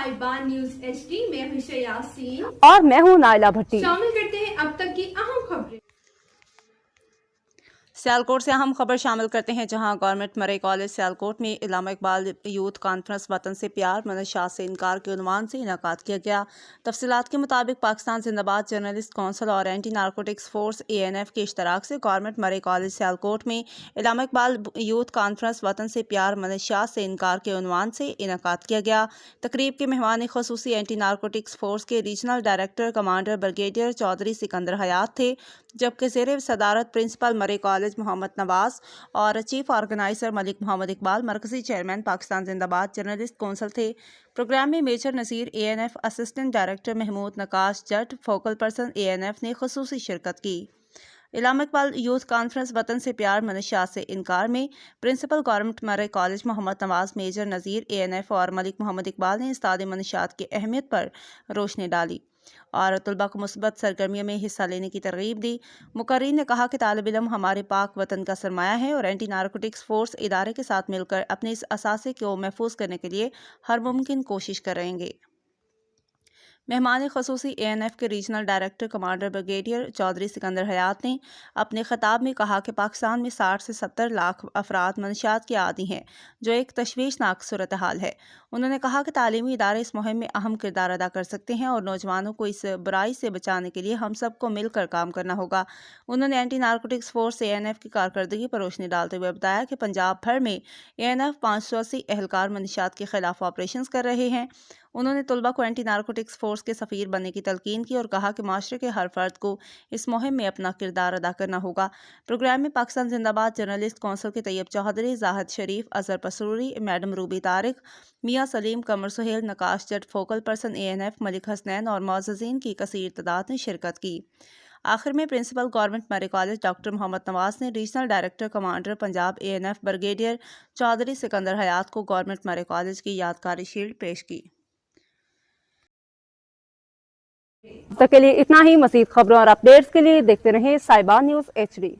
साहिबान news HD में हूं यासीन और मैं हूं नाइला भट्टी। शामिल करते हैं अब तक की अहम खबरें। सियालकोट से अहम खबर शामिल करते हैं, जहां गवर्नमेंट मरे कॉलेज सियालकोट में इलामा इकबाल यूथ कॉन्फ्रेंस वतन से प्यार मनशात से इनकार के उन्वान से इनेकाद किया गया। तफसीलात के मुताबिक पाकिस्तान जिंदाबाद जर्नलिस्ट कौंसिल और एंटी नारकोटिक्स फोर्स ANF के इश्तराक से गवर्नमेंट मरे कॉलेज सियालकोट में इलामा इकबाल यूथ कॉन्फ्रेंस वतन से प्यार मनशात से इनकार के उन्वान से इनेकाद किया गया। तकरीब के मेहमान खसूसी एंटी नारकोटिक्स फोर्स के regional director commander brigadier Chaudhry Sikandar Hayat थे, जबकि ज़ेर सदारत प्रिंसिपल मरे कॉलेज मोहम्मद नवाज और चीफ ऑर्गेनाइजर मलिक मोहम्मद इकबाल मरकजी chairman Pakistan Zindabad journalist council थे। प्रोग्राम में major Naseer ANF, assistant director Mahmood Naqash Jat, focal person ANF ने खसूसी शिरकत की। इलामा इकबाल यूथ कॉन्फ्रेंस वतन से प्यार मनशात से इनकार में principal government Murray college Mohammad Nawaz, major नज़ीर ANF और मलिक मोहम्मद इकबाल ने इस्ताद मनशात की अहमियत पर रोशनी डाली और तलबा को मुस्बत सरगर्मियों में हिस्सा लेने की तरगीब दी। मुकर्रीन ने कहा कि तालिब इल्म हमारे पाक वतन का सरमाया है और एंटी नारकोटिक्स फोर्स इदारे के साथ मिलकर अपने इस असासे को महफूज करने के लिए हर मुमकिन कोशिश करेंगे। मेहमान खसूसी ANF के regional director commander brigadier Chaudhry Sikandar Hayat ने अपने खिताब में कहा कि पाकिस्तान में 60 से 70 लाख अफराद मनशात के आदी हैं, जो एक तशवीशनाक सूरत हाल है। उन्होंने कहा कि तालीमी इदारे इस मुहिम में अहम किरदार अदा कर सकते हैं और नौजवानों को इस बुराई से बचाने के लिए हम सबको मिलकर काम करना होगा। उन्होंने एंटी नारकोटिक्स फोर्स ANF की कारकर्दगी पर रोशनी डालते हुए बताया कि पंजाब भर में ANF 580 एहलकार मनशात के खिलाफ ऑपरेशन कर रहे हैं। उन्होंने तलबा को एंटी नारकोटिक्स फोर्स के सफ़ीर बनने की तलकीन की और कहा कि माशरे के हर फर्द को इस मुहिम में अपना किरदार अदा करना होगा। प्रोग्राम में पाकिस्तान जिंदाबाद जर्नलिस्ट कौंसिल के तैयब चौधरी, जाहिद शरीफ, अजहर पसूरी, मैडम रूबी तारिक, मियाँ Saleem, Qamar Suhail, Naqash Jat, focal person ANF, Malik Hasnain और मौजूदीन की कसीर तादाद ने शिरकत की। आखिर में principal government Murray college doctor Mohammad Nawaz ने regional director commander Punjab ANF brigadier Chaudhry Sikandar Hayat को गवर्नमेंट मरे कॉलेज की यादगारी शील्ड पेश की। तक के लिए इतना ही। मज़ीद खबरों और अपडेट्स के लिए देखते रहें साहिबान न्यूज़ HD।